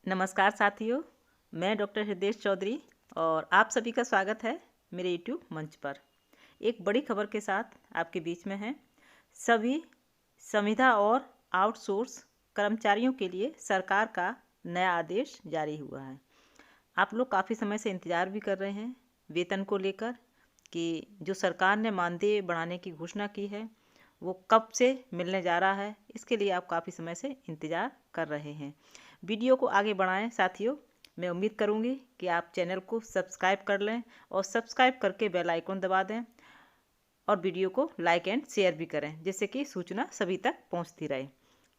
नमस्कार साथियों, मैं डॉक्टर हृदय चौधरी और आप सभी का स्वागत है मेरे यूट्यूब मंच पर। एक बड़ी खबर के साथ आपके बीच में है। सभी संविदा और आउटसोर्स कर्मचारियों के लिए सरकार का नया आदेश जारी हुआ है। आप लोग काफ़ी समय से इंतज़ार भी कर रहे हैं वेतन को लेकर कि जो सरकार ने मानदेय बढ़ाने की घोषणा की है वो कब से मिलने जा रहा है। इसके लिए आप काफ़ी समय से इंतज़ार कर रहे हैं। वीडियो को आगे बढ़ाएं साथियों। मैं उम्मीद करूंगी कि आप चैनल को सब्सक्राइब कर लें और सब्सक्राइब करके बेल आइकन दबा दें और वीडियो को लाइक एंड शेयर भी करें जिससे कि सूचना सभी तक पहुंचती रहे।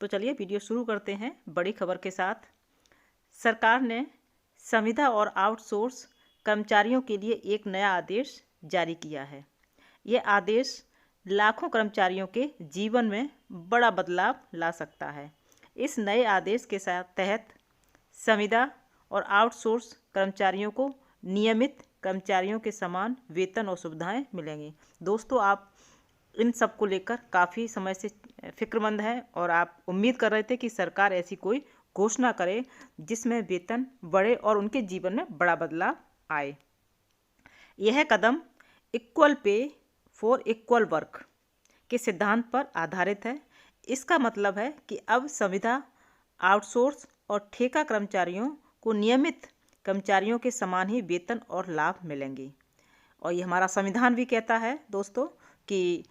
तो चलिए वीडियो शुरू करते हैं बड़ी खबर के साथ। सरकार ने संविदा और आउटसोर्स कर्मचारियों के लिए एक नया आदेश जारी किया है। यह आदेश लाखों कर्मचारियों के जीवन में बड़ा बदलाव ला सकता है। इस नए आदेश के तहत संविदा और आउटसोर्स कर्मचारियों को नियमित कर्मचारियों के समान वेतन और सुविधाएं मिलेंगी। दोस्तों, आप इन सब को लेकर काफ़ी समय से फिक्रमंद हैं और आप उम्मीद कर रहे थे कि सरकार ऐसी कोई घोषणा करे जिसमें वेतन बढ़े और उनके जीवन में बड़ा बदलाव आए। यह कदम equal pay for equal work के सिद्धांत पर आधारित है। इसका मतलब है कि अब संविदा, आउटसोर्स और ठेका कर्मचारियों को नियमित कर्मचारियों के समान ही वेतन और लाभ मिलेंगे। और ये हमारा संविधान भी कहता है दोस्तों कि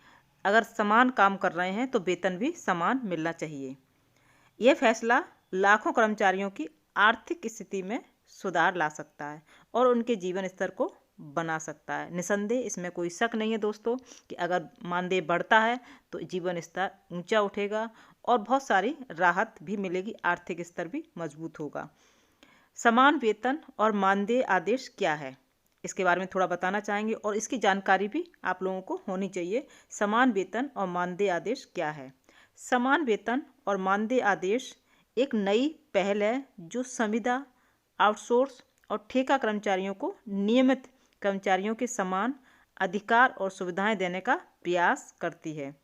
अगर समान काम कर रहे हैं तो वेतन भी समान मिलना चाहिए। यह फैसला लाखों कर्मचारियों की आर्थिक स्थिति में सुधार ला सकता है और उनके जीवन स्तर को बना सकता है। निसंदेह इसमें कोई शक नहीं है दोस्तों कि अगर मानदेय बढ़ता है तो जीवन स्तर ऊंचा उठेगा और बहुत सारी राहत भी मिलेगी, आर्थिक स्तर भी मजबूत होगा। समान वेतन और मानदेय आदेश क्या है इसके बारे में थोड़ा बताना चाहेंगे और इसकी जानकारी भी आप लोगों को होनी चाहिए। समान वेतन और मानदेय आदेश क्या है? समान वेतन और मानदेय आदेश एक नई पहल है जो संविदा, आउटसोर्स और ठेका कर्मचारियों को नियमित कर्मचारियों के समान अधिकार और सुविधाएं देने का प्रयास करती है।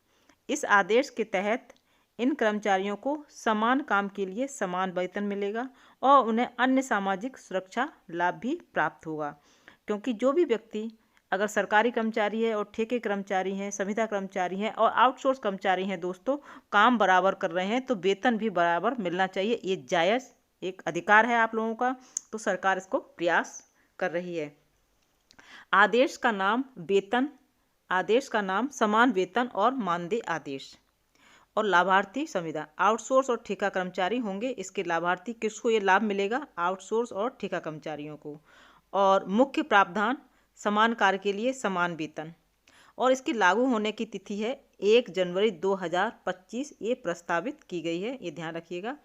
इस आदेश के तहत इन कर्मचारियों को समान काम के लिए समान वेतन मिलेगा और उन्हें अन्य सामाजिक सुरक्षा लाभ भी प्राप्त होगा। क्योंकि जो भी व्यक्ति अगर सरकारी कर्मचारी है और ठेके कर्मचारी हैं, संविदा कर्मचारी हैं और आउटसोर्स कर्मचारी हैं दोस्तों, काम बराबर कर रहे हैं तो वेतन भी बराबर मिलना चाहिए। ये जायज़ एक अधिकार है आप लोगों का, तो सरकार इसको प्रयास कर रही है। आदेश का नाम समान वेतन और मानदेय आदेश। और लाभार्थी संविदा, आउटसोर्स और ठेका कर्मचारी होंगे। इसके लाभार्थी किसको ये लाभ मिलेगा? आउटसोर्स और ठेका कर्मचारियों को। और मुख्य प्रावधान समान कार्य के लिए समान वेतन। और इसकी लागू होने की तिथि है 1 जनवरी 2025। ये प्रस्तावित की गई है, ये ध्यान रखिएगा।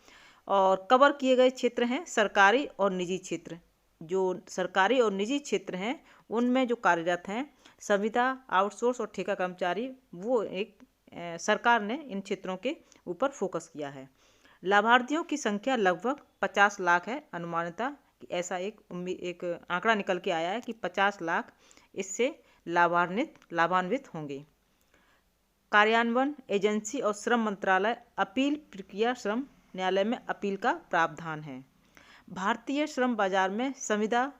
और कवर किए गए क्षेत्र हैं सरकारी और निजी क्षेत्र। जो सरकारी और निजी क्षेत्र हैं उनमें जो कार्यरत हैं संविदा, आउटसोर्स और ठेका कर्मचारी, वो एक सरकार ने इन क्षेत्रों के ऊपर फोकस किया है। लाभार्थियों की संख्या लगभग 50 लाख है। अनुमानिता कि ऐसा एक आंकड़ा निकल के आया है कि 50 लाख इससे लाभान्वित होंगे। कार्यान्वयन एजेंसी और श्रम मंत्रालय अपील प्रक्रिया श्रम न्यायालय में अपील का प्रावधान है। भारतीय श्रम बाजार में संविदा,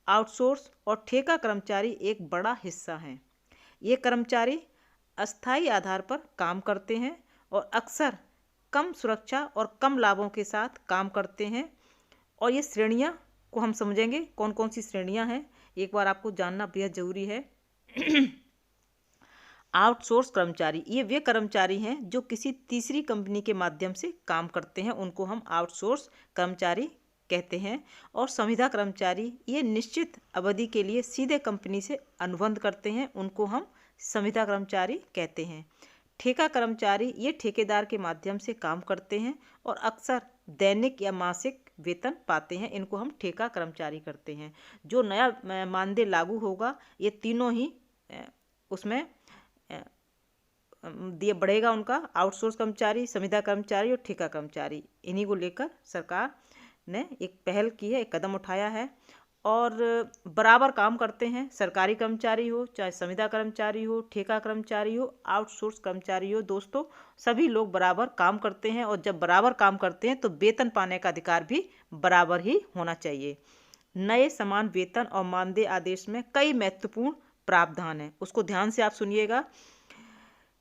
आउटसोर्स और ठेका कर्मचारी एक बड़ा हिस्सा हैं। ये कर्मचारी अस्थायी आधार पर काम करते हैं और अक्सर कम सुरक्षा और कम लाभों के साथ काम करते हैं। और ये श्रेणियाँ को हम समझेंगे कौन कौन सी श्रेणियाँ हैं, एक बार आपको जानना बेहद ज़रूरी है। आउटसोर्स कर्मचारी, ये वे कर्मचारी हैं जो किसी तीसरी कंपनी के माध्यम से काम करते हैं, उनको हम आउटसोर्स कर्मचारी कहते हैं। और संविदा कर्मचारी ये निश्चित अवधि के लिए सीधे कंपनी से अनुबंध करते हैं, उनको हम संविदा कर्मचारी कहते हैं। ठेका कर्मचारी ये ठेकेदार के माध्यम से काम करते हैं और अक्सर दैनिक या मासिक वेतन पाते हैं, इनको हम ठेका कर्मचारी करते हैं। जो नया मानदेय लागू होगा ये तीनों ही उसमें दिए बढ़ेगा उनका, आउटसोर्स कर्मचारी, संविदा कर्मचारी और ठेका कर्मचारी। इन्हीं को लेकर सरकार ने एक पहल की है, एक कदम उठाया है। और बराबर काम करते हैं। सरकारी कर्मचारी हो, चाहे संविदा कर्मचारी हो, ठेका कर्मचारी हो, आउटसोर्स कर्मचारी हो, दोस्तों सभी लोग बराबर काम करते हैं। और जब बराबर काम करते हैं तो वेतन पाने का अधिकार भी बराबर ही होना चाहिए। नए समान वेतन और मानदेय आदेश में कई महत्वपूर्ण प्रावधान हैं, उसको ध्यान से आप सुनिएगा।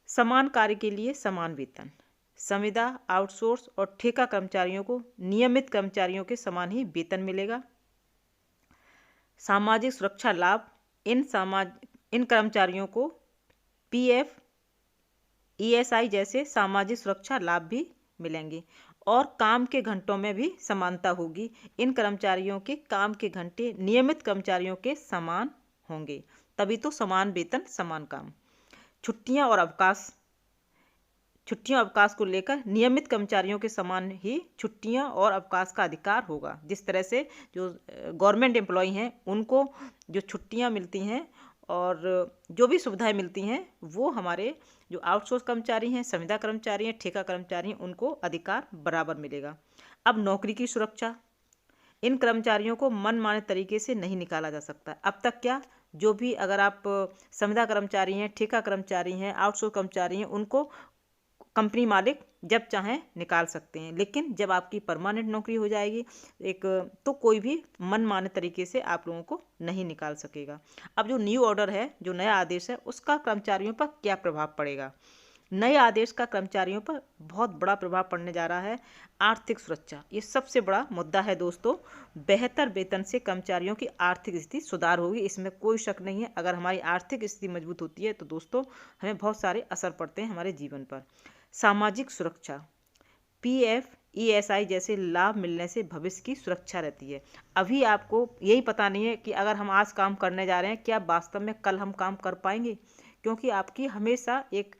समान कार्य के लिए समान वेतन, संविदा, आउटसोर्स और ठेका कर्मचारियों को नियमित कर्मचारियों के समान ही वेतन मिलेगा। सामाजिक सुरक्षा लाभ, इन कर्मचारियों को पीएफ, ईएसआई जैसे सामाजिक सुरक्षा लाभ भी मिलेंगे। और काम के घंटों में भी समानता होगी। इन कर्मचारियों के काम के घंटे नियमित कर्मचारियों के समान होंगे, तभी तो समान वेतन समान काम। छुट्टियां और अवकाश को लेकर नियमित कर्मचारियों के समान ही छुट्टियां और अवकाश का अधिकार होगा। जिस तरह से जो गवर्नमेंट एम्प्लॉय हैं उनको जो छुट्टियां मिलती हैं और जो भी सुविधाएं मिलती हैं, वो हमारे जो आउटसोर्स कर्मचारी हैं, संविदा कर्मचारी हैं, ठेका कर्मचारी हैं, उनको अधिकार बराबर मिलेगा। अब नौकरी की सुरक्षा, इन कर्मचारियों को मनमाने तरीके से नहीं निकाला जा सकता। अब तक क्या, जो भी अगर आप संविदा कर्मचारी हैं, ठेका कर्मचारी हैं, आउटसोर्स कर्मचारी हैं, उनको कंपनी मालिक जब चाहें निकाल सकते हैं। लेकिन जब आपकी परमानेंट नौकरी हो जाएगी तो कोई भी मनमाने तरीके से आप लोगों को नहीं निकाल सकेगा। अब जो न्यू ऑर्डर है, जो नया आदेश है, उसका कर्मचारियों पर क्या प्रभाव पड़ेगा? नए आदेश का कर्मचारियों पर बहुत बड़ा प्रभाव पड़ने जा रहा है। आर्थिक सुरक्षा, ये सबसे बड़ा मुद्दा है दोस्तों। बेहतर वेतन से कर्मचारियों की आर्थिक स्थिति सुधार होगी, इसमें कोई शक नहीं है। अगर हमारी आर्थिक स्थिति मजबूत होती है तो दोस्तों हमें बहुत सारे असर पड़ते हैं हमारे जीवन पर। सामाजिक सुरक्षा, पीएफ, ईएसआई जैसे लाभ मिलने से भविष्य की सुरक्षा रहती है। अभी आपको यही पता नहीं है कि अगर हम आज काम करने जा रहे हैं, क्या वास्तव में कल हम काम कर पाएंगे, क्योंकि आपकी हमेशा एक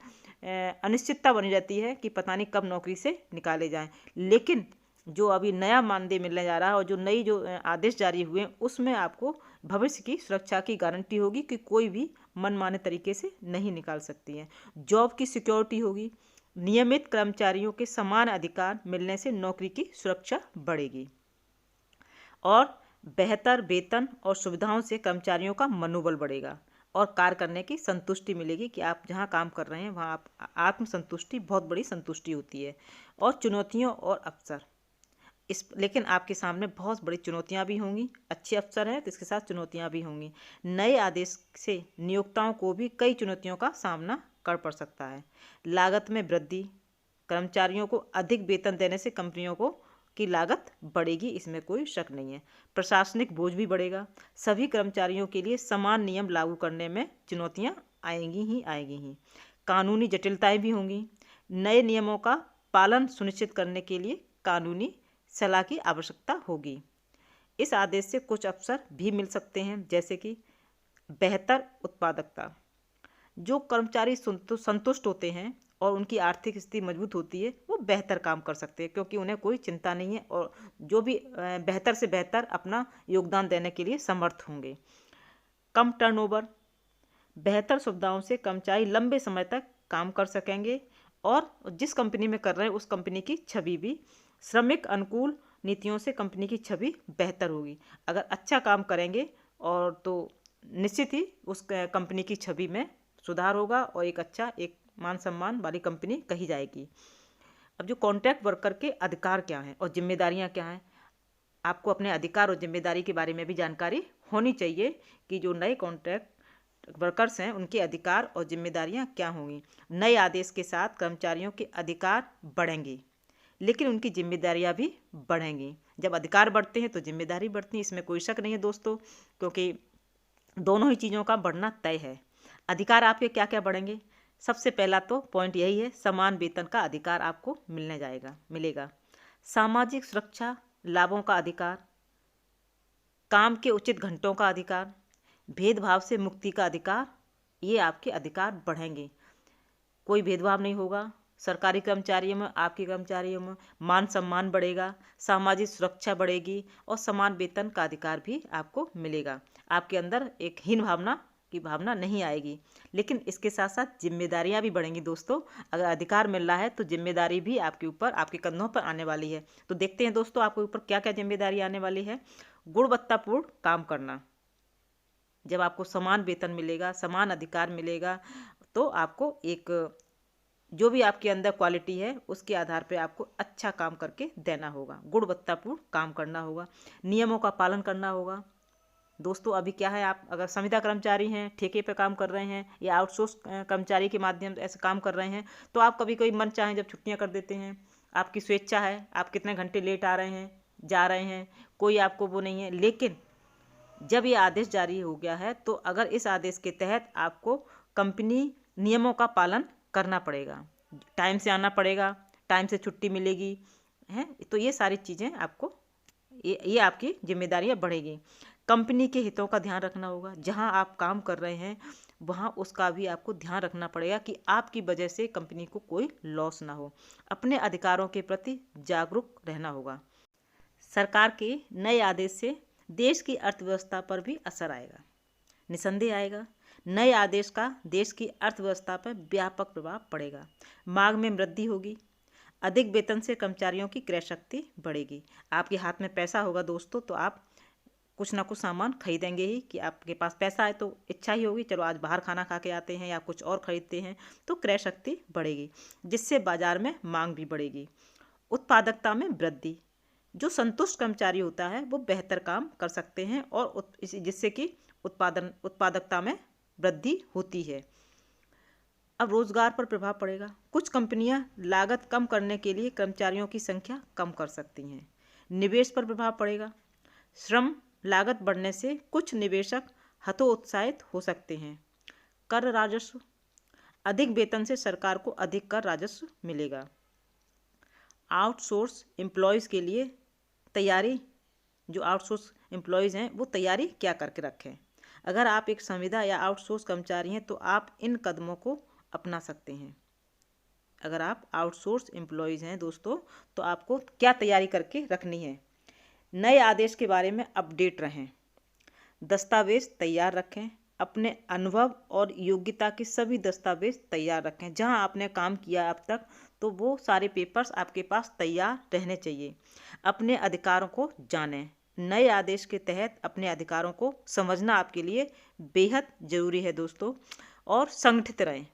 अनिश्चितता बनी रहती है कि पता नहीं कब नौकरी से निकाले जाएं। लेकिन जो अभी नया मानदेय मिलने जा रहा है और जो नई जो आदेश जारी हुए हैं, उसमें आपको भविष्य की सुरक्षा की गारंटी होगी कि कोई भी मनमाने तरीके से नहीं निकाल सकती है। जॉब की सिक्योरिटी होगी। नियमित कर्मचारियों के समान अधिकार मिलने से नौकरी की सुरक्षा बढ़ेगी और बेहतर वेतन और सुविधाओं से कर्मचारियों का मनोबल बढ़ेगा और कार्य करने की संतुष्टि मिलेगी कि आप जहां काम कर रहे हैं वहां आप आत्मसंतुष्टि, बहुत बड़ी संतुष्टि होती है। और चुनौतियों और अवसर, लेकिन आपके सामने बहुत बड़ी चुनौतियां भी होंगी। अच्छे अवसर हैं तो इसके साथ चुनौतियां भी होंगी। नए आदेश से नियोक्ताओं को भी कई चुनौतियों का सामना कर पड़ सकता है। लागत में वृद्धि, कर्मचारियों को अधिक वेतन देने से कंपनियों को की लागत बढ़ेगी, इसमें कोई शक नहीं है। प्रशासनिक बोझ भी बढ़ेगा। सभी कर्मचारियों के लिए समान नियम लागू करने में चुनौतियां आएंगी ही। कानूनी जटिलताएं भी होंगी। नए नियमों का पालन सुनिश्चित करने के लिए कानूनी सलाह की आवश्यकता होगी। इस आदेश से कुछ अवसर भी मिल सकते हैं, जैसे कि बेहतर उत्पादकता। जो कर्मचारी संतुष्ट होते हैं और उनकी आर्थिक स्थिति मजबूत होती है, वो बेहतर काम कर सकते हैं, क्योंकि उन्हें कोई चिंता नहीं है और जो भी बेहतर से बेहतर अपना योगदान देने के लिए समर्थ होंगे। कम टर्नओवर, बेहतर सुविधाओं से कर्मचारी लंबे समय तक काम कर सकेंगे और जिस कंपनी में कर रहे हैं उस कंपनी की छवि भी, श्रमिक अनुकूल नीतियों से कंपनी की छवि बेहतर होगी। अगर अच्छा काम करेंगे और तो निश्चित ही उस कंपनी की छवि में सुधार होगा और एक मान सम्मान वाली कंपनी कही जाएगी। अब जो कॉन्ट्रैक्ट वर्कर के अधिकार क्या हैं और जिम्मेदारियां क्या हैं, आपको अपने अधिकार और जिम्मेदारी के बारे में भी जानकारी होनी चाहिए कि जो नए कॉन्ट्रैक्ट वर्कर्स हैं उनके अधिकार और जिम्मेदारियां क्या होंगी। नए आदेश के साथ कर्मचारियों के अधिकार बढ़ेंगे, लेकिन उनकी जिम्मेदारियां भी बढ़ेंगी। जब अधिकार बढ़ते हैं तो जिम्मेदारी बढ़ती है, इसमें कोई शक नहीं है दोस्तों, क्योंकि दोनों ही चीज़ों का बढ़ना तय है। अधिकार आपके क्या क्या बढ़ेंगे? सबसे पहला तो पॉइंट यही है, समान वेतन का अधिकार आपको मिलेगा। सामाजिक सुरक्षा लाभों का अधिकार, काम के उचित घंटों का अधिकार, भेदभाव से मुक्ति का अधिकार, ये आपके अधिकार बढ़ेंगे। कोई भेदभाव नहीं होगा। सरकारी कर्मचारियों में, आपके कर्मचारियों में मान सम्मान बढ़ेगा, सामाजिक सुरक्षा बढ़ेगी और समान वेतन का अधिकार भी आपको मिलेगा। आपके अंदर एक हीन भावना की भावना नहीं आएगी। लेकिन इसके साथ साथ जिम्मेदारियां भी बढ़ेंगी दोस्तों। अगर अधिकार मिल रहा है तो जिम्मेदारी भी आपके ऊपर, आपके कंधों पर आने वाली है। तो देखते हैं दोस्तों आपके ऊपर क्या क्या जिम्मेदारी आने वाली है। गुणवत्तापूर्ण काम करना। जब आपको समान वेतन मिलेगा, समान अधिकार मिलेगा, तो आपको एक जो भी आपके अंदर क्वालिटी है उसके आधार पे आपको अच्छा काम करके देना होगा। गुणवत्तापूर्ण काम करना होगा। नियमों का पालन करना होगा। दोस्तों अभी क्या है, आप अगर संविदा कर्मचारी हैं, ठेके पे काम कर रहे हैं या आउटसोर्स कर्मचारी के माध्यम से ऐसे काम कर रहे हैं, तो आप कभी कभी मन चाहे जब छुट्टियां कर देते हैं। आपकी स्वेच्छा है, आप कितने घंटे लेट आ रहे हैं, जा रहे हैं, कोई आपको वो नहीं है। लेकिन जब ये आदेश जारी हो गया है तो अगर इस आदेश के तहत आपको कंपनी नियमों का पालन करना पड़ेगा। टाइम से आना पड़ेगा, टाइम से छुट्टी मिलेगी है। तो ये सारी चीज़ें आपको, ये आपकी जिम्मेदारियां बढ़ेगी। कंपनी के हितों का ध्यान रखना होगा। जहां आप काम कर रहे हैं वहां उसका भी आपको ध्यान रखना पड़ेगा कि आपकी वजह से कंपनी को कोई लॉस ना हो। अपने अधिकारों के प्रति जागरूक रहना होगा। सरकार के नए आदेश से देश की अर्थव्यवस्था पर भी असर आएगा, निसंदेह आएगा। नए आदेश का देश की अर्थव्यवस्था पर व्यापक प्रभाव पड़ेगा। मांग में वृद्धि होगी। अधिक वेतन से कर्मचारियों की क्रय शक्ति बढ़ेगी। आपके हाथ में पैसा होगा दोस्तों तो आप कुछ ना कुछ सामान खरीदेंगे ही। कि आपके पास पैसा है तो इच्छा ही होगी चलो आज बाहर खाना खा के आते हैं या कुछ और खरीदते हैं, तो क्रय शक्ति बढ़ेगी, जिससे बाजार में मांग भी बढ़ेगी। उत्पादकता में वृद्धि। जो संतुष्ट कर्मचारी होता है वो बेहतर काम कर सकते हैं और जिससे कि उत्पादकता में वृद्धि होती है। अब रोजगार पर प्रभाव पड़ेगा। कुछ कंपनियां लागत कम करने के लिए कर्मचारियों की संख्या कम कर सकती हैं। निवेश पर प्रभाव पड़ेगा। श्रम लागत बढ़ने से कुछ निवेशक हतोत्साहित हो सकते हैं। कर राजस्व। अधिक वेतन से सरकार को अधिक कर राजस्व मिलेगा। आउटसोर्स एम्प्लॉयज़ के लिए तैयारी, जो आउटसोर्स एम्प्लॉयज़ हैं वो तैयारी क्या करके रखें। अगर आप एक संविदा या आउटसोर्स कर्मचारी हैं तो आप इन कदमों को अपना सकते हैं। अगर आप आउटसोर्स एम्प्लॉयज़ हैं दोस्तों तो आपको क्या तैयारी करके रखनी है। नए आदेश के बारे में अपडेट रहें। दस्तावेज तैयार रखें। अपने अनुभव और योग्यता के सभी दस्तावेज तैयार रखें। जहां आपने काम किया अब तक तो वो सारे पेपर्स आपके पास तैयार रहने चाहिए। अपने अधिकारों को जानें। नए आदेश के तहत अपने अधिकारों को समझना आपके लिए बेहद ज़रूरी है दोस्तों। और संगठित रहें।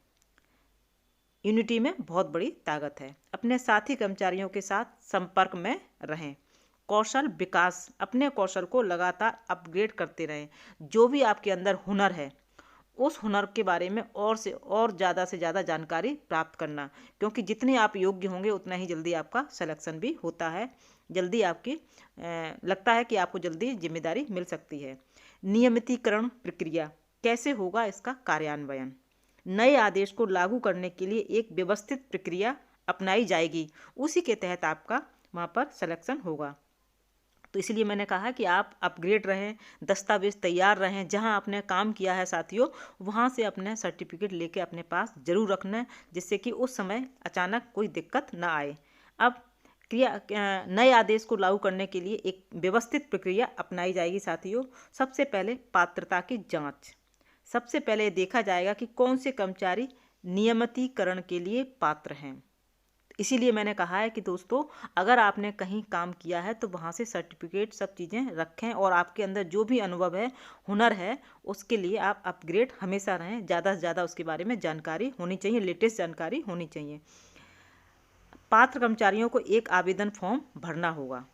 यूनिटी में बहुत बड़ी ताकत है। अपने साथी कर्मचारियों के साथ संपर्क में रहें। कौशल विकास। अपने कौशल को लगातार अपग्रेड करते रहें। जो भी आपके अंदर हुनर है उस हुनर के बारे में और से ज़्यादा जानकारी प्राप्त करना, क्योंकि जितने आप योग्य होंगे उतना ही जल्दी आपका सिलेक्शन भी होता है। जल्दी आपकी लगता है कि आपको जल्दी जिम्मेदारी मिल सकती है। नियमितीकरण प्रक्रिया। कैसे होगा इसका कार्यान्वयन। नए आदेश को लागू करने के लिए एक व्यवस्थित प्रक्रिया अपनाई जाएगी। उसी के तहत आपका वहाँ पर सिलेक्शन होगा। तो इसलिए मैंने कहा कि आप अपग्रेड रहें, दस्तावेज तैयार रहें। जहां आपने काम किया है साथियों वहां से अपने सर्टिफिकेट लेके अपने पास जरूर रखना, जिससे कि उस समय अचानक कोई दिक्कत ना आए। अब नए आदेश को लागू करने के लिए एक व्यवस्थित प्रक्रिया अपनाई जाएगी साथियों। सबसे पहले पात्रता की जांच। सबसे पहले देखा जाएगा कि कौन से कर्मचारी नियमितीकरण के लिए पात्र हैं। इसीलिए मैंने कहा है कि दोस्तों अगर आपने कहीं काम किया है तो वहाँ से सर्टिफिकेट सब चीज़ें रखें और आपके अंदर जो भी अनुभव है, हुनर है, उसके लिए आप अपग्रेड हमेशा रहें। ज़्यादा से ज़्यादा उसके बारे में जानकारी होनी चाहिए, लेटेस्ट जानकारी होनी चाहिए। पात्र कर्मचारियों को एक आवेदन फॉर्म भरना होगा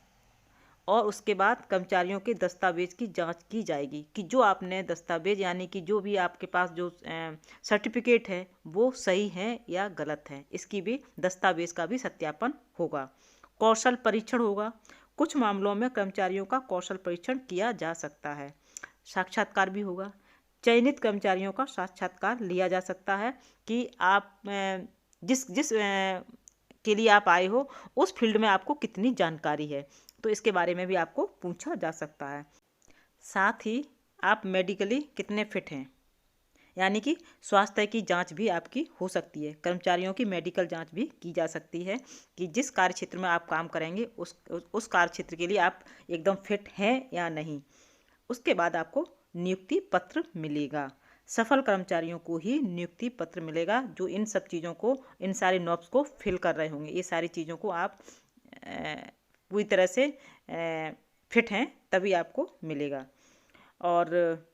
और उसके बाद कर्मचारियों के दस्तावेज की जांच की जाएगी कि जो आपने दस्तावेज यानी कि जो भी आपके पास जो सर्टिफिकेट है वो सही है या गलत है। इसकी भी दस्तावेज का भी सत्यापन होगा। कौशल परीक्षण होगा। कुछ मामलों में कर्मचारियों का कौशल परीक्षण किया जा सकता है। साक्षात्कार भी होगा। चयनित कर्मचारियों का साक्षात्कार लिया जा सकता है कि आप जिस के लिए आप आए हो उस फील्ड में आपको कितनी जानकारी है, तो इसके बारे में भी आपको पूछा जा सकता है। साथ ही आप मेडिकली कितने फिट हैं, यानी कि स्वास्थ्य की जांच भी आपकी हो सकती है। कर्मचारियों की मेडिकल जांच भी की जा सकती है कि जिस कार्य क्षेत्र में आप काम करेंगे उस कार्य क्षेत्र के लिए आप एकदम फिट हैं या नहीं। उसके बाद आपको नियुक्ति पत्र मिलेगा। सफल कर्मचारियों को ही नियुक्ति पत्र मिलेगा, जो इन सब चीज़ों को, इन सारे नॉब्स को फिल कर रहे होंगे। ये सारी चीज़ों को आप पूरी तरह से फिट हैं तभी आपको मिलेगा। और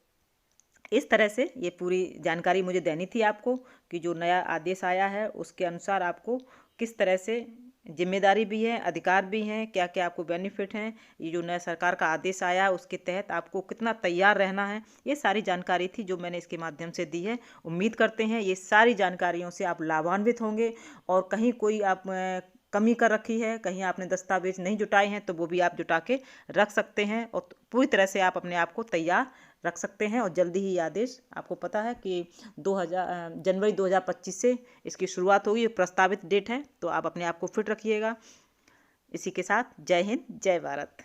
इस तरह से ये पूरी जानकारी मुझे देनी थी आपको कि जो नया आदेश आया है उसके अनुसार आपको किस तरह से जिम्मेदारी भी है, अधिकार भी हैं, क्या क्या आपको बेनिफिट हैं, ये जो नया सरकार का आदेश आया है उसके तहत आपको कितना तैयार रहना है, ये सारी जानकारी थी जो मैंने इसके माध्यम से दी है। उम्मीद करते हैं ये सारी जानकारियों से आप लाभान्वित होंगे और कहीं कोई आप कमी कर रखी है, कहीं आपने दस्तावेज नहीं जुटाए हैं तो वो भी आप जुटा के रख सकते हैं और पूरी तरह से आप अपने आप को तैयार रख सकते हैं। और जल्दी ही आदेश, आपको पता है कि जनवरी 2025 से इसकी शुरुआत होगी, प्रस्तावित डेट है, तो आप अपने आप को फिट रखिएगा। इसी के साथ जय हिंद, जय भारत।